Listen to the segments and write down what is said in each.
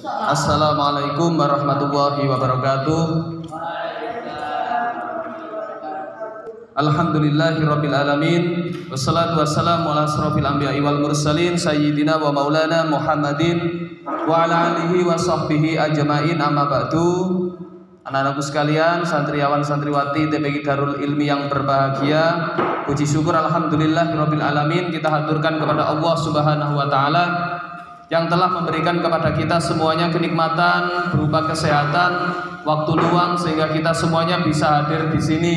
Assalamualaikum warahmatullahi wabarakatuh. Alhamdulillahirabbil alamin. Wassalatu wassalamu ala asrofil anbiya'i wal mursalin sayyidina wa maulana Muhammadin wa ala alihi wa sahbihi ajma'in, amma ba'du. Anak-anakku sekalian, santriawan santriwati TPQ Darul Ilmi yang berbahagia, puji syukur alhamdulillahirabbil alamin kita haturkan kepada Allah Subhanahu wa taala yang telah memberikan kepada kita semuanya kenikmatan berupa kesehatan, waktu luang, sehingga kita semuanya bisa hadir di sini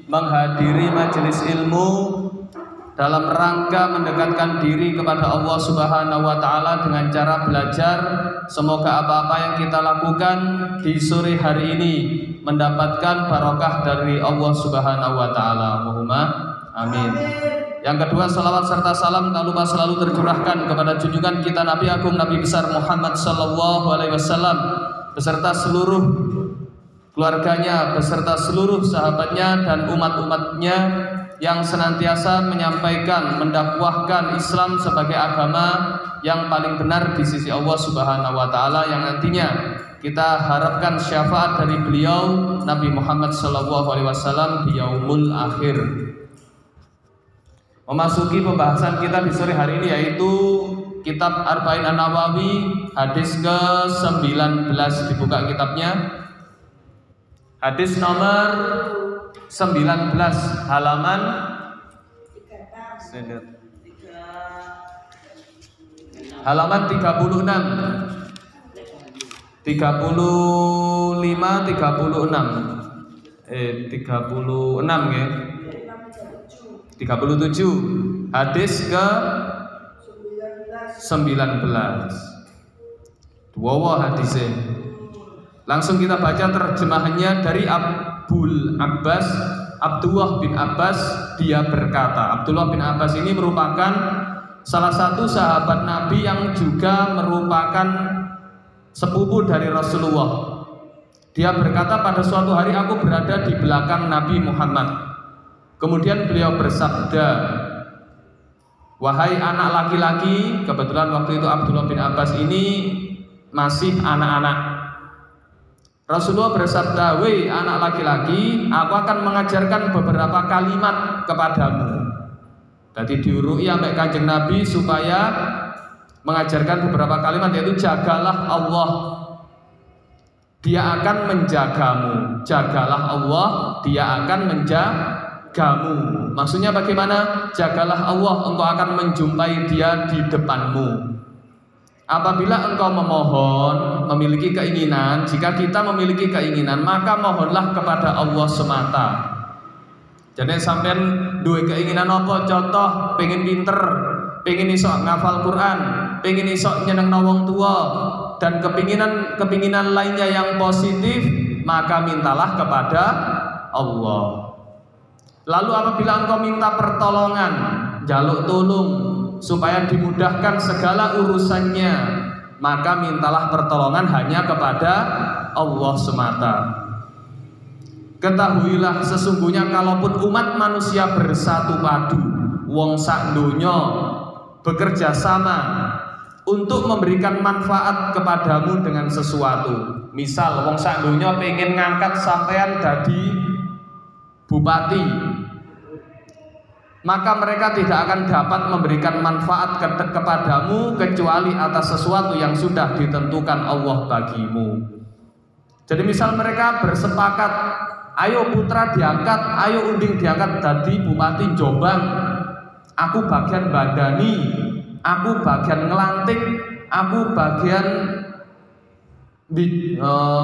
menghadiri majelis ilmu dalam rangka mendekatkan diri kepada Allah Subhanahu wa taala dengan cara belajar. Semoga apa-apa yang kita lakukan di sore hari ini mendapatkan barokah dari Allah Subhanahu wa taala. Allahumma amin. Yang kedua, salawat serta salam tak lupa selalu tercurahkan kepada junjungan kita Nabi Agung Nabi besar Muhammad sallallahu alaihi wasallam beserta seluruh keluarganya, beserta seluruh sahabatnya dan umat-umatnya yang senantiasa menyampaikan, mendakwahkan Islam sebagai agama yang paling benar di sisi Allah Subhanahu wa taala, yang nantinya kita harapkan syafaat dari beliau Nabi Muhammad sallallahu alaihi wasallam di yaumul akhir. Memasuki pembahasan kita di sore hari ini, yaitu kitab Arba'in An-Nawawi hadis ke-19. Dibuka kitabnya, hadis nomor 19 halaman 36. Halaman 35, 36 ya. 37 hadis ke 19. Dua hadisnya. Langsung kita baca terjemahannya dari Abdul Abbas, Abdullah bin Abbas. Dia berkata, Abdullah bin Abbas ini merupakan salah satu sahabat Nabi yang juga merupakan sepupu dari Rasulullah. Dia berkata, pada suatu hari aku berada di belakang Nabi Muhammad. Kemudian beliau bersabda, wahai anak laki-laki. Kebetulan waktu itu Abdullah bin Abbas ini masih anak-anak. Rasulullah bersabda, wahai anak laki-laki, aku akan mengajarkan beberapa kalimat kepadamu. Jadi diuru'i sampai Kanjeng Nabi supaya mengajarkan beberapa kalimat, yaitu jagalah Allah, Dia akan menjagamu. Jagalah Allah, Dia akan menjagamu. Maksudnya bagaimana? Jagalah Allah, engkau akan menjumpai Dia di depanmu. Apabila engkau memohon, memiliki keinginan, jika kita memiliki keinginan, maka mohonlah kepada Allah semata. Jadi sampean duwe keinginan apa? Contoh, pengen pinter, pengen iso ngafal Quran, pengen iso nyenengno wong tua, dan kepinginan lainnya yang positif, maka mintalah kepada Allah. Lalu apabila engkau minta pertolongan, jaluk tolong supaya dimudahkan segala urusannya, maka mintalah pertolongan hanya kepada Allah semata. Ketahuilah sesungguhnya kalaupun umat manusia bersatu padu, wong sak donya bekerja sama untuk memberikan manfaat kepadamu dengan sesuatu. Misal wong sak donya pengen ngangkat sampean dadi bupati, maka mereka tidak akan dapat memberikan manfaat kepadamu kecuali atas sesuatu yang sudah ditentukan Allah bagimu. Jadi misal mereka bersepakat, ayo putra diangkat, ayo unding diangkat jadi bupati Jombang, aku bagian bandani, aku bagian ngelantik, aku bagian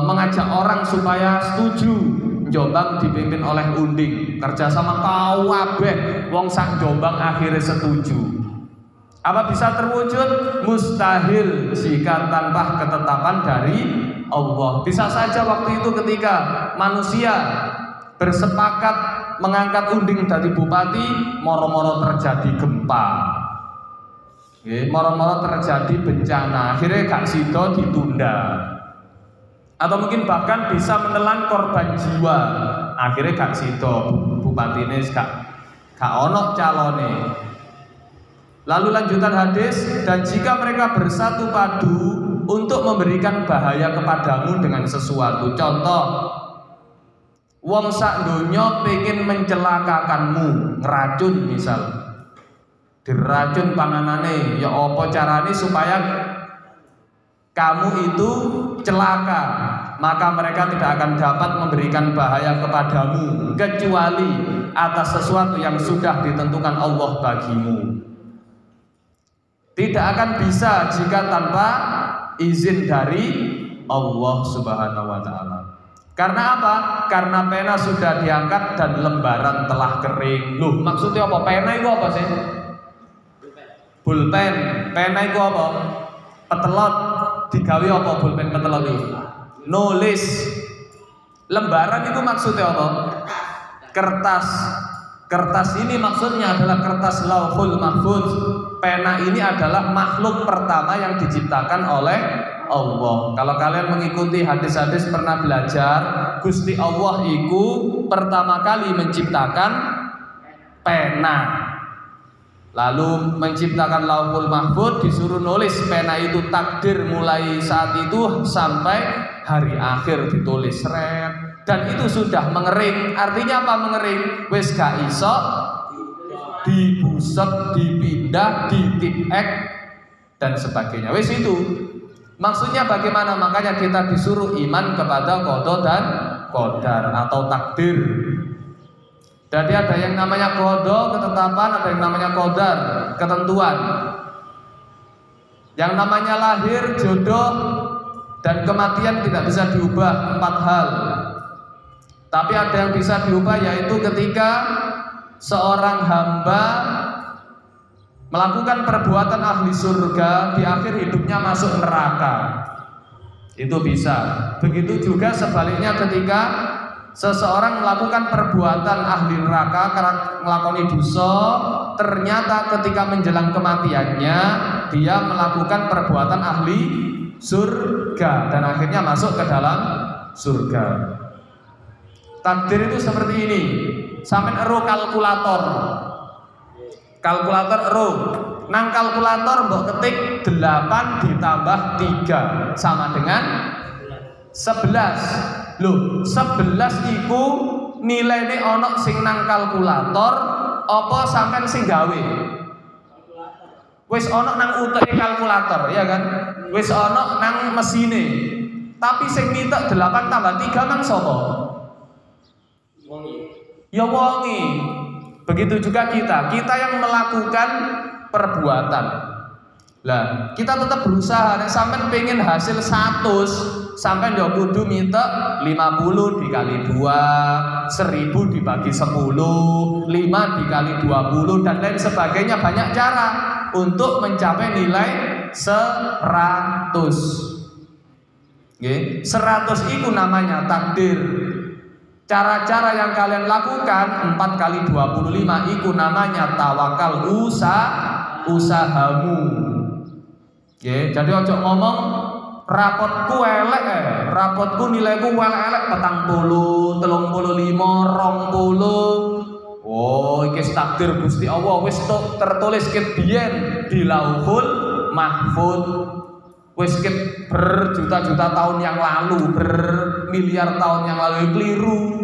mengajak orang supaya setuju Jombang dipimpin oleh unding, kerjasama kabeh wong sak Jombang akhirnya setuju. Apa bisa terwujud? Mustahil jika tanpa ketetapan dari Allah. Bisa saja waktu itu ketika manusia bersepakat mengangkat unding dari bupati, moro-moro terjadi gempa, moro-moro terjadi bencana, akhirnya gak sido ditunda. Atau mungkin bahkan bisa menelan korban jiwa, akhirnya gak sido, bupati ini gak ono calone. Lalu lanjutan hadis, dan jika mereka bersatu padu untuk memberikan bahaya kepadamu dengan sesuatu. Contoh, wong sak donya pengen mencelakakanmu, ngeracun misal, diracun panganane, ya apa carane supaya kamu itu celaka, maka mereka tidak akan dapat memberikan bahaya kepadamu kecuali atas sesuatu yang sudah ditentukan Allah bagimu. Tidak akan bisa jika tanpa izin dari Allah Subhanahu wa taala. Karena apa? Karena pena sudah diangkat dan lembaran telah kering. Loh, maksudnya apa? Pena itu apa sih? Pulpen. Pena itu apa? Petelot. Digawe apa pulpen petelot itu? Nulis. Lembaran itu maksudnya apa? Kertas. Kertas ini maksudnya adalah kertas Lauhul Mahfuz. Pena ini adalah makhluk pertama yang diciptakan oleh Allah. Kalau kalian mengikuti hadis-hadis pernah belajar, Gusti Allah itu pertama kali menciptakan pena. Lalu menciptakan Lauhul Mahfuz, disuruh nulis. Pena itu takdir mulai saat itu sampai hari akhir ditulis red. Dan itu sudah mengering. Artinya apa mengering? Wis gak iso dibuset, dipindah, ditipek dan sebagainya. Wis itu. Maksudnya bagaimana? Makanya kita disuruh iman kepada qada dan qadar atau takdir. Jadi ada yang namanya qada, ketetapan, ada yang namanya qadar, ketentuan. Yang namanya lahir, jodoh, dan kematian tidak bisa diubah, 4 hal. Tapi ada yang bisa diubah, yaitu ketika seorang hamba melakukan perbuatan ahli surga, di akhir hidupnya masuk neraka. Itu bisa. Begitu juga sebaliknya ketika seseorang melakukan perbuatan ahli neraka karena melakoni dosa, ternyata ketika menjelang kematiannya dia melakukan perbuatan ahli surga dan akhirnya masuk ke dalam surga. Takdir itu seperti ini. Sampai ero kalkulator. Kalkulator ero. Nang kalkulator mbok ketik 8 ditambah 3 sama dengan 11. Loh, 11 iku nilaine ana sing nang kalkulator apa sampean sing gawe? Wis ana nang uteke kalkulator, ya kan? Wis ana nang mesine. Tapi sing nitek 8 tambah 3 mang sapa? Ya wongi. Begitu juga kita yang melakukan perbuatan. Lah, kita tetap berusaha. Nek sampean pengen hasil 100, sampean yo kudu minta 50 dikali 2, 1000 dibagi 10, 5 dikali 20 dan lain sebagainya. Banyak cara untuk mencapai nilai 100. Nggih, 100 itu namanya takdir. Cara-cara yang kalian lakukan 4 kali 25 itu namanya tawakal, usahamu. Oke, jadi ojo ngomong rapotku elek, rapotku nilaiku elek 40, 35, 20. Oh, iki takdir Gusti Allah wis tertulis ket biyen di Lauhul Mahfuz. Wis ket berjuta-juta tahun yang lalu, bermiliar tahun yang lalu. Keliru.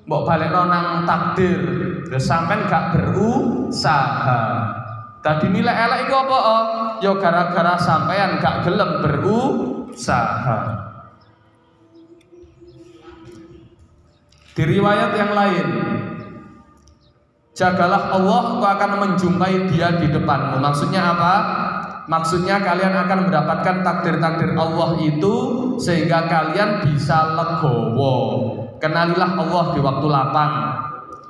Mbok balekno nang takdir. Terus sampean gak berusaha. Tadi nilai elek iku apa? Ya gara-gara sampean gak gelem berusaha. Di riwayat yang lain, jagalah Allah, engkau akan menjumpai dia di depanmu. Maksudnya apa? Maksudnya kalian akan mendapatkan takdir-takdir Allah itu sehingga kalian bisa legowo. Kenalilah Allah di waktu lapang.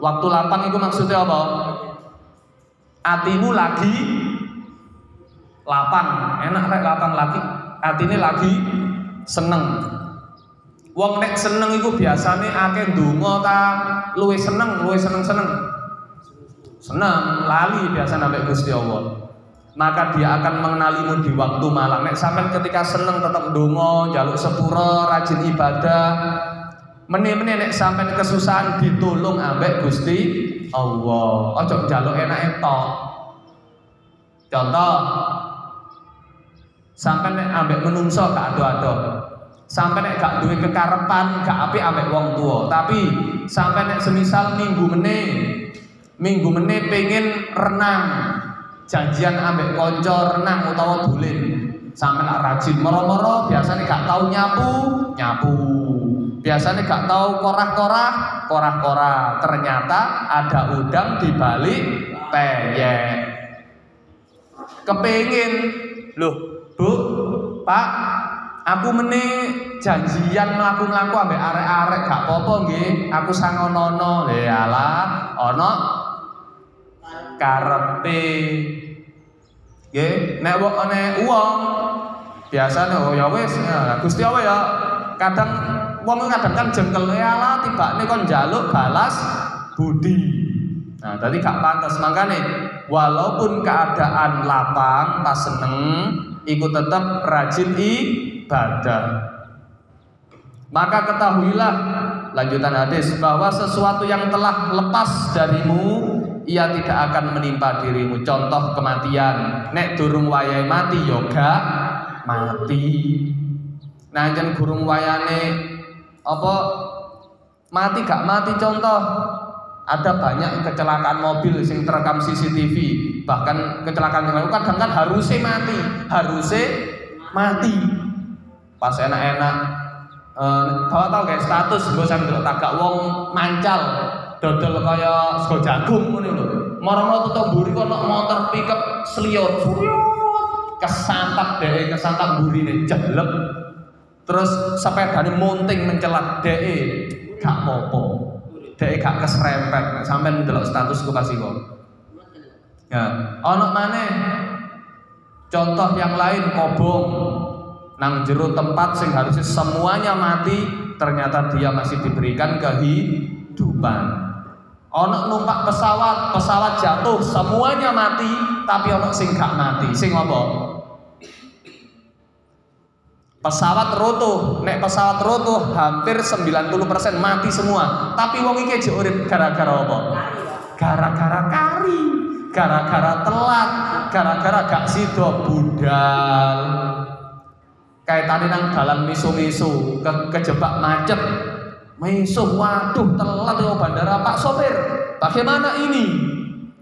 Waktu lapang itu maksudnya apa? Atimu lagi lapang, enak rek lapang lagi. Atine lagi seneng. Wong nek seneng iku biasane akeh ndonga ta, luwih seneng. Seneng, lali biasa nambah Gusti Allah. Maka dia akan mengenalimu di waktu malam. Nek sampean ketika seneng tetap ndonga, njaluk sepura, rajin ibadah. Meneh-meneh nek sampean kesusahan ditulung ambek Gusti Allah. Ojo njaluk enake tok. Contoh, Sampai nek ambek menungso gak ado-ado. Sampai nek gak duwe kekarepan, gak apik ambek wong tua. Tapi sampai nek semisal minggu meneh pengen renang, janjian ambek konco renang utawa dolen. Sampai nek rajin moro-moro biasanya gak tahu nyapu. Biasanya gak tahu korah-korah. Ternyata ada udang di balik peyek. Kepengin, loh, Bu, Pak, aku meneh janjian mlaku-mlaku ambek arek-arek gak apa-apa nggih. Aku sangono-ono. Yalah, ana karepe. Nggih, nek wong biasane oh ya wis, ya Gusti Allah ya. Kadang wong kadang kan jengkel yalah tibane kon njaluk balas budi. Nah, tadi gak pantas. Makanya walaupun keadaan lapang pas seneng, ikut tetap rajin ibadah. Maka ketahuilah, lanjutan hadis, bahwa sesuatu yang telah lepas darimu, ia tidak akan menimpa dirimu. Contoh kematian, nek durung wayahe mati yoga mati. Nah, jan gurung wayane apa mati gak mati, contoh ada banyak kecelakaan mobil yang terekam CCTV, bahkan kecelakaan yang lalu kadang kan harusnya mati pas enak-enak. Tahu kayak status gue sambil tagak wong mancal dodol kaya sego jagung ngono lho. Moro-moro tutuk mburi kono motor pickup sliot. Kesantap mburine jeblek. Terus sepedane monting mencelat dheke gak apa-apa. Dhek gak keserempet sampai ndelok statusku pasti kok. Ya, ono maneh contoh yang lain kobong nang jero tempat sing harusnya semuanya mati, ternyata dia masih diberikan kehidupan. Ono numpak pesawat jatuh, semuanya mati, tapi ono sing gak mati. Sing apa? Pesawat roto, nek pesawat roto hampir 90% mati semua. Tapi wong iki jek urip gara-gara apa? Gara-gara kari, gara-gara telat, gara-gara gak sida budal. Kayak tadi nang dalan misu-misu kejebak macet. Misu, waduh telat ke bandara Pak sopir. Bagaimana ini?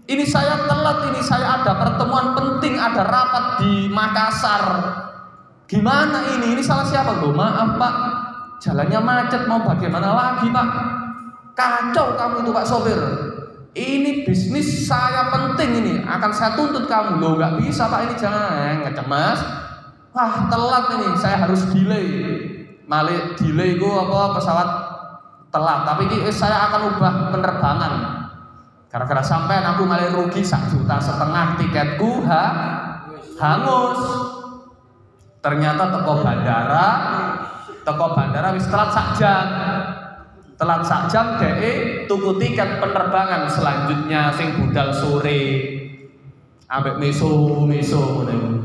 Ini saya telat, ini saya ada pertemuan penting, ada rapat di Makassar. Gimana ini? Ini salah siapa? Loh, maaf Pak, jalannya macet, mau bagaimana lagi Pak? Kacau kamu itu Pak sopir. Ini bisnis saya penting ini, akan saya tuntut kamu. Loh gak bisa Pak, ini jangan ngecemas. Wah telat ini, saya harus delay. Malah delay ku apa pesawat telat. Tapi saya akan ubah penerbangan. Gara-gara sampai aku malah rugi 1,5 juta tiketku hangus. Ternyata teko bandara wis telat sak jam dhek tuku tiket penerbangan selanjutnya sing budal sore ambek meso ngene.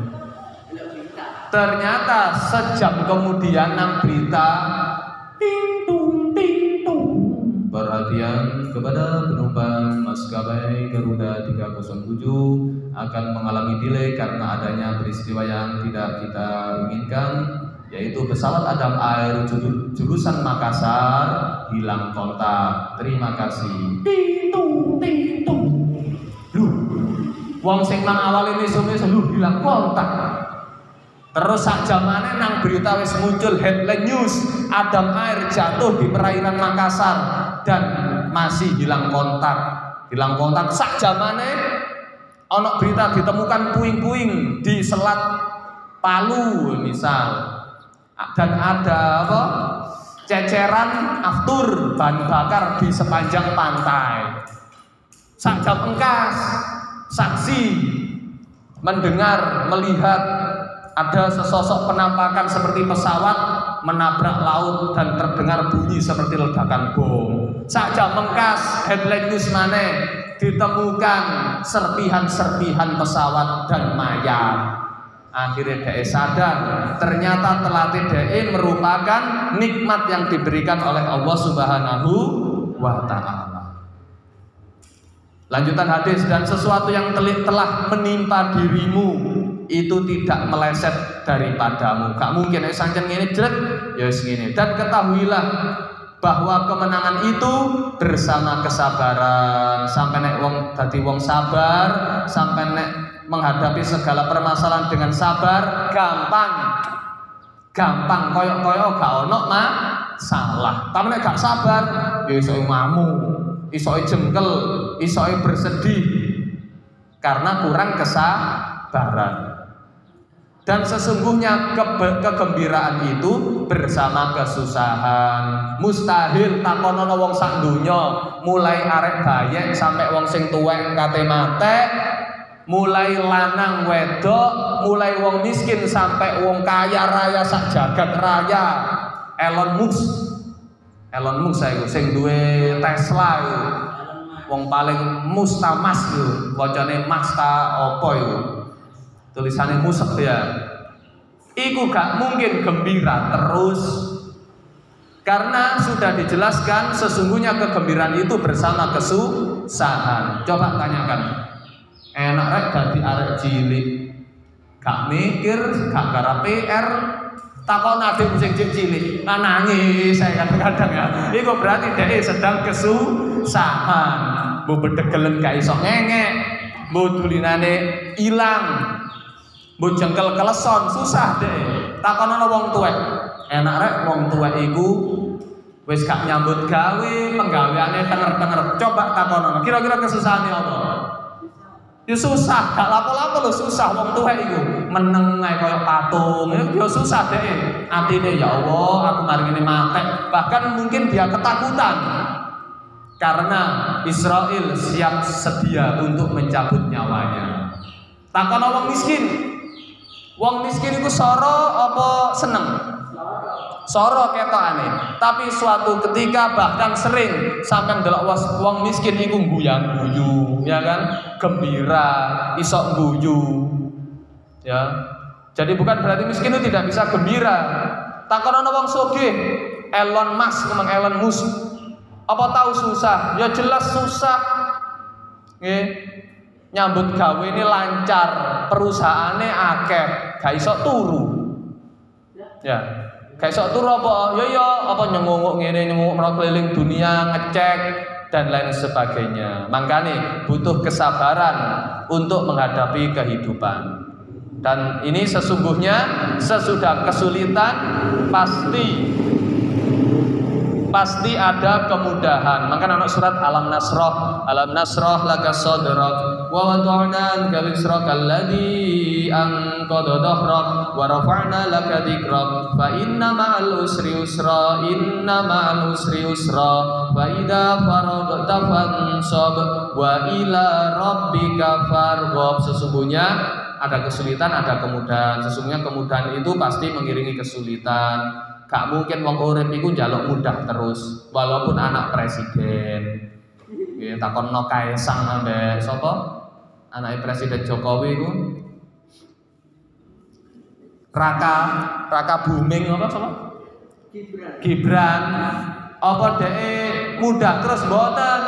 Ternyata sejam kemudian nang berita ting tung perhatian kepada penumpang maskapai Garuda 307 akan mengalami delay karena adanya peristiwa yang tidak kita inginkan, yaitu pesawat Adam Air jurusan Makassar hilang kontak. Terima kasih. Ting tung. Duh, wong sing nang awal ini hilang kontak. Terus sak jamane nang berita wis muncul headline news, Adam Air jatuh di perairan Makassar dan masih hilang kontak sak jamane. Ono berita ditemukan puing-puing di Selat Palu misal, dan ada apa ceceran aftur bahan bakar di sepanjang pantai. Sak jam engkas saksi mendengar melihat ada sesosok penampakan seperti pesawat menabrak laut dan terdengar bunyi seperti ledakan bom. Sak jam mengkas headline news maneh ditemukan serpihan-serpihan pesawat dan mayat. Akhirnya dia sadar ternyata telatih dia merupakan nikmat yang diberikan oleh Allah Subhanahu wa Ta'ala. Lanjutan hadis, dan sesuatu yang telah menimpa dirimu itu tidak meleset daripadamu. Gak mungkin sancen ngene jret ya wis ngene. Dan ketahuilah bahwa kemenangan itu bersama kesabaran. Sampai nek wong dadi wong sabar, sampai nek menghadapi segala permasalahan dengan sabar, gampang koyok-koyok gak ono masalah. Tapi nek gak sabar ya iso ngamuk, iso jengkel, iso bersedih karena kurang kesabaran. Dan sesungguhnya kegembiraan itu bersama kesusahan. Mustahil takonono wong sak donya, mulai arek bayek sampai wong sing tuwek kate mate, mulai lanang wedok, mulai wong miskin sampai wong kaya raya sak jagat raya. Elon Musk saya sing duwe Tesla iku. Wong paling mustamas yo, wacane Masta apa iku? Tulisannya Musk ya. Iku gak mungkin gembira terus. Karena sudah dijelaskan sesungguhnya kegembiraan itu bersama kesusahan. Coba tanyakan. Enak rek dadi arek cilik. Gak mikir, gak gara PR. Takon adem sing cilik, nangis saya kadang-kadang ya. Iku berarti dia sedang kesusahan. Mbok bedegelen gak iso ngengek, mbok dulinane ilang, mbok jengkel keleson, susah deh. Takonono wong tuwek. Enak rek wong tuwek iku wis gak nyambut gawe, penggaweane tenger-tenger. Coba takonono, kira-kira kesusahane apa? Ya susah, gak lapo-lapo lho susah wong tuwek iku. Meneng ae koyo patung, ya susah deh. Atine ya Allah, aku mari ngene mate. Bahkan mungkin dia ketakutan. Karena Israel siap sedia untuk mencabut nyawanya. Takono wong miskin. Wong miskin iku soro apa seneng? Soro ketokane. Tapi suatu ketika bahkan sering sampai ndelok wong miskin iku guyu, ya kan? Gembira, isok guyu. Ya. Jadi bukan berarti miskin itu tidak bisa gembira. Takonono wong sugih, Elon Musk. Apa tahu susah? Ya jelas susah. Nggih. Nyambut gawe ini lancar, perusahaannya akeh, gak iso turu. Ya. Gak iso turu apa? Apa nyengunguk ngene nyengunguk keliling dunia ngecek dan lain sebagainya. Makanya butuh kesabaran untuk menghadapi kehidupan. Dan ini sesungguhnya sesudah kesulitan pasti ada kemudahan. Maka anak surat Alam Nasrah laka sadrak wa wada'na anka wizraka alladhi anqadha dhahrak wa rafa'na laka dhikrak fa inna ma'al usri yusra fa idza faragta fansab wa ila rabbika farghab. Sesungguhnya ada kesulitan, ada kemudahan. Sesungguhnya kemudahan itu pasti mengiringi kesulitan. Gak mungkin wong urip iku njaluk mudah terus, walaupun anak presiden. Nggih, takonno Kaisang ambek sapa? Anake Presiden Jokowi iku. Raka Buming apa sapa? Gibran. Apa dhek mudah terus mboten?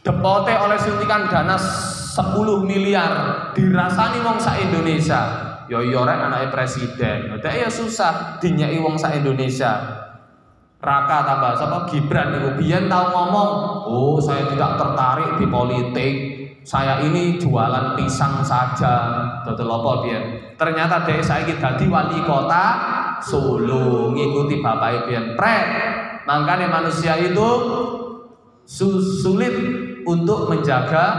Depote oleh suntikan dana 10 miliar dirasani wong sak Indonesia. Ya rek anake presiden. Dek ya susah dinyeki wong sak Indonesia. Raka tambah sapa Gibran niku biyen tau ngomong, "Oh, saya tidak tertarik di politik. Saya ini jualan pisang saja." Dodol apa biyen? Ternyata dek saiki dadi wali kota Solo ngikuti bapake biyen. Makanya manusia itu sulit untuk menjaga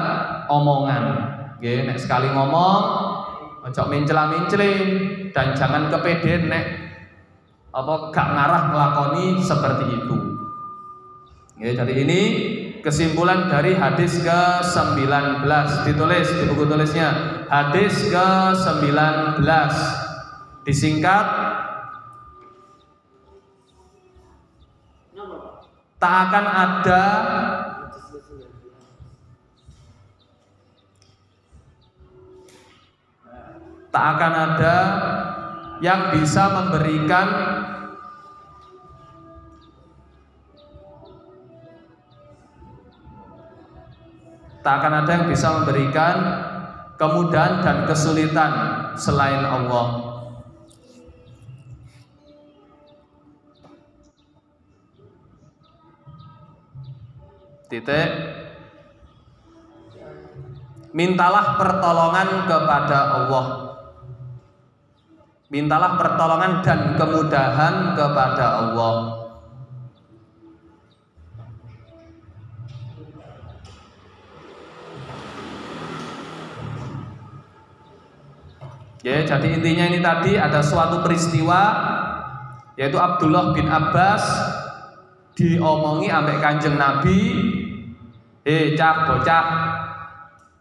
omongan. Nggih, nek sekali ngomong ojo mencela-menceli dan jangan kepedean nek gak ngarah nglakoni seperti itu. Nggih, jadi ini kesimpulan dari hadis ke-19 ditulis di buku tulisnya. Hadis ke-19 disingkat tak akan ada yang bisa memberikan kemudahan dan kesulitan selain Allah. Titik. Mintalah pertolongan kepada Allah. Mintalah pertolongan dan kemudahan kepada Allah. Ya, jadi intinya ini tadi ada suatu peristiwa, yaitu Abdullah bin Abbas diomongi ambek Kanjeng Nabi, cah bocah,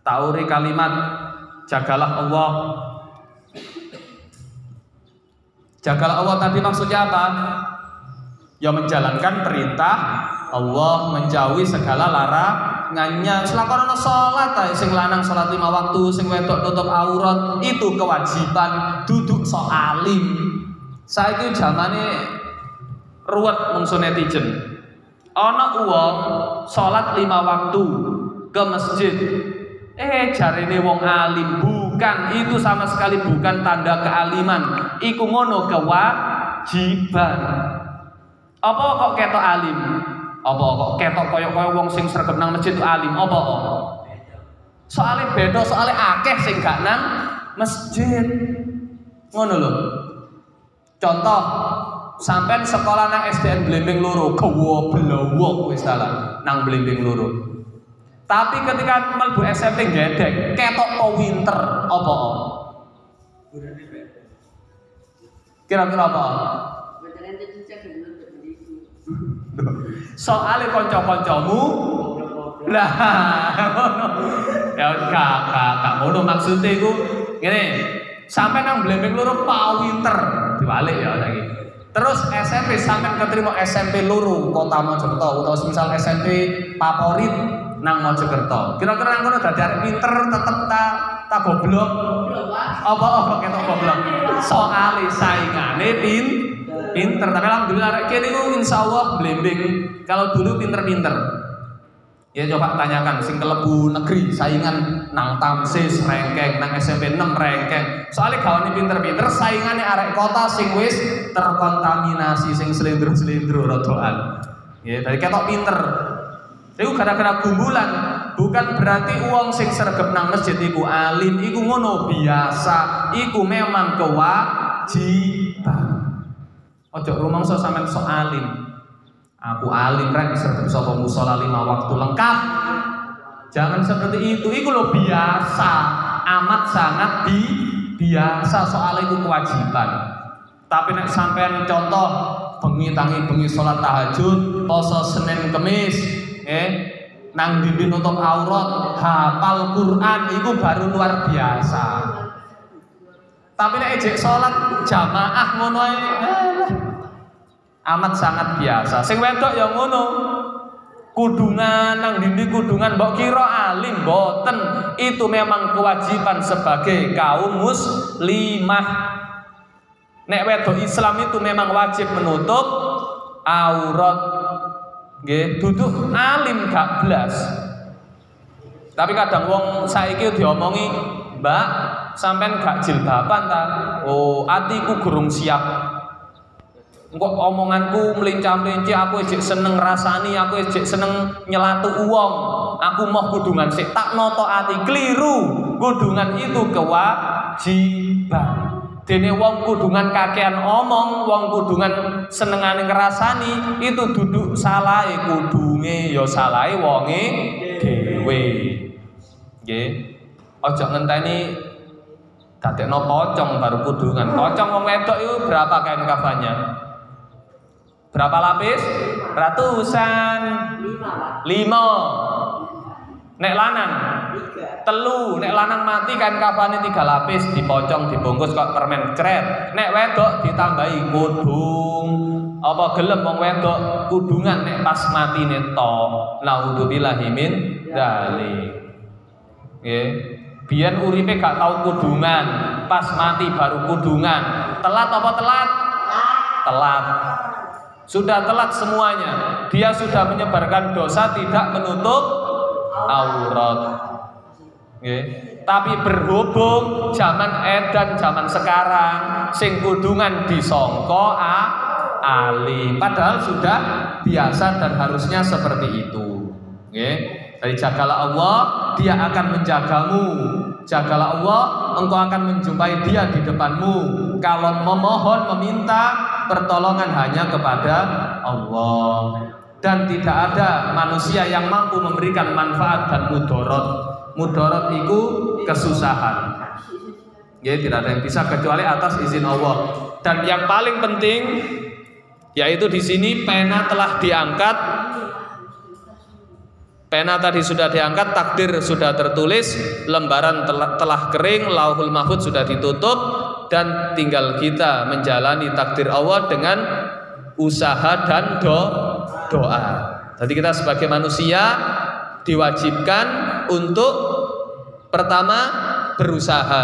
tauri kalimat jagalah Allah. Jagalah Allah tadi maksudnya apa? Ya menjalankan perintah Allah, menjauhi segala larangannya. Selakonono salat ae, sing lanang salat 5 waktu, sing wedok nutup aurat, itu kewajiban, duduk sok alim. Saiki zamane ruwet mungsu netizen. Ana wong salat 5 waktu ke masjid. Jarine wong alim, bukan, itu sama sekali bukan tanda kealiman. Iku ngono kewajiban. Apa kok ketok alim? Apa kok ketok kaya wong sing sregep nang masjid itu alim? Apa kok? Soale beda, soale akeh sing gak nang masjid. Ngono lho. Contoh, sampean sekolah nang SDN Blimbing loro, gowo-blowo wis dalan nang Blimbing loro. Tapi ketika mlebu SMP gedek, ketok pinter, apa? Kira-kira apa? Soale kanca-kancamu lah ya gak ngono maksudnya iku ngene. Sampai nang Blimbing loro pinter, dibalik ya saiki. Terus SMP sampean keterima SMP loro Kota Mojokerto utawa misal SMP favorit nang Mojokerto. Kira-kira nang kono dadi arek pinter tetep ta goblok. Apa ketok goblok. Soale saingane pinter. Tapi alhamdulillah arek kene iku insyaallah Blimbing. Kalau dulu pinter-pinter. Ya coba tanyakan sing kelebu negeri saingan nang Tamsis rengkeng, nang SMP 6 rengkeng. Soale gawane pinter-pinter saingane arek kota sing wis terkontaminasi sing slendro-slendro rodoan. Ya dari ketok pinter. Iku gara-gara gumbulan, bukan berarti uang sing sregep nang masjid iku alim, iku ngono biasa, iku memang kewajiban. Ojo rumangsa sampean sok alim. Aku alim rek sregep sapa musala 5 waktu lengkap. Jangan seperti itu lho biasa, amat sangat biasa, soal itu kewajiban. Tapi nek sampean contoh bengi salat tahajud, poso Senin Kemis, nang dindi nutup aurat, hafal Quran, itu baru luar biasa. Tapi nek ejek salat jamaah ngono ae amat sangat biasa. Sing wedok ya ngono. Kudungan nang dindi kudungan mbok kira alim boten. Itu memang kewajiban sebagai kaum muslimah. Nek wedok Islam itu memang wajib menutup aurat. Nggih, duduk alim gak blas. Tapi kadang wong saiki diomongi, "Mbak, sampean gak jilbaban ta?" Oh, atiku gurung siap. Engko omonganku melincah-melincih, aku ejek seneng rasani, aku ejek seneng nyelatu uang. Aku mau kudungan sik tak noto ati, keliru. Kudungan itu kewajiban. Dene wong kudungan kakean omong, wong kudungan senengane ngrasani, itu duduk salahe kudunge ya salahe wonge dhewe. Nggih. Aja ngenteni dadekno pocong baru kudungan. Pocong wong wedok itu berapa kain kafannya? Berapa lapis? Ratusan. 5. Nek lanang 3. Nek lanang mati kain kafane 3 lapis, dipocong, dibungkus kok permen cret. Nek wedok ditambahi kudung. Apa gelem wong wedok kudungan nek pas matine tok. Naudzubillahi min dzalik. Nggih. Biyen uripe gak tau kudungan, pas mati baru kudungan. Telat apa telat? Telat. Sudah telat semuanya. Dia sudah menyebarkan dosa tidak menutup aurat. Tapi berhubung zaman edan zaman sekarang sing kudungan disangka alim, padahal sudah biasa dan harusnya seperti itu. Jadi jagalah Allah, Dia akan menjagamu. Jagalah Allah, engkau akan menjumpai Dia di depanmu. Kalau memohon, meminta pertolongan hanya kepada Allah. Dan tidak ada manusia yang mampu memberikan manfaat dan mudorot. Mudorot itu kesusahan. Tidak ada yang bisa kecuali atas izin Allah. Dan yang paling penting yaitu di sini pena telah diangkat. Pena tadi sudah diangkat, takdir sudah tertulis, lembaran telah kering, lauhul mahfud sudah ditutup, dan tinggal kita menjalani takdir Allah dengan usaha dan doa. Jadi kita sebagai manusia diwajibkan untuk pertama berusaha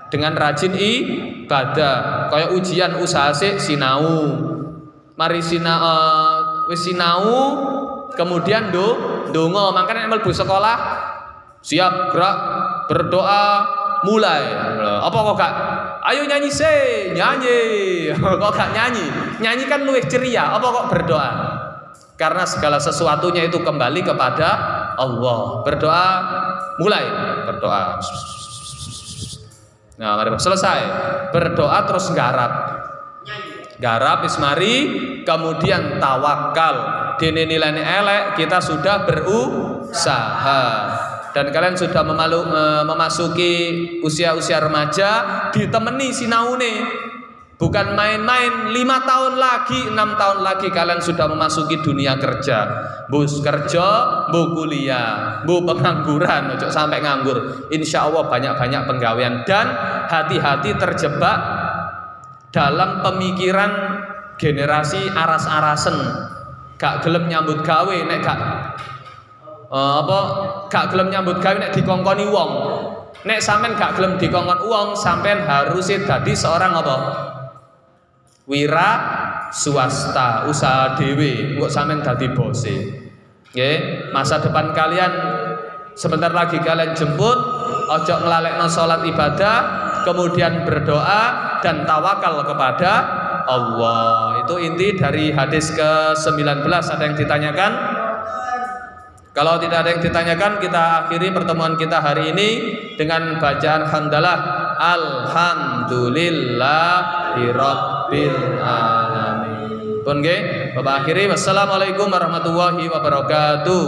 dengan rajin ibadah. Kayak ujian usaha sinau. Mari sinau kemudian dongo, makanya mlebu sekolah siap gerak berdoa mulai. Apa kok gak ayo nyanyi nyanyi kok gak nyanyi kan luwih ceria, apa kok berdoa? Karena segala sesuatunya itu kembali kepada Allah. Berdoa mulai berdoa. Nah, mari selesai berdoa terus garap ismari, kemudian tawakal. Dene nilainya elek, kita sudah berusaha. Dan kalian sudah memasuki usia-usia remaja, ditemani sinaune. Bukan main-main, 5 tahun lagi, 6 tahun lagi kalian sudah memasuki dunia kerja. Bus kerja, bu kuliah, bu pengangguran, ojo sampai nganggur. Insya Allah banyak-banyak penggawean. Dan hati-hati terjebak dalam pemikiran generasi aras-arasen. Gak gelem nyambut gawe nek gak gelem nyambut gawe nek dikongkoni wong. Nek sampean gak gelem dikongkon wong, sampean harus dadi seorang wira swasta, usaha dhewe, kok sampean dadi bose. Nggih, masa depan kalian sebentar lagi kalian jemput, ojo nglalekno salat ibadah, kemudian berdoa dan tawakal kepada Allah. Itu inti dari hadis ke-19. Ada yang ditanyakan? Kalau tidak ada yang ditanyakan, kita akhiri pertemuan kita hari ini dengan bacaan hamdalah alhamdulillahirabbil alamin. Pun nggih, Bapak akhiri wassalamualaikum warahmatullahi wabarakatuh.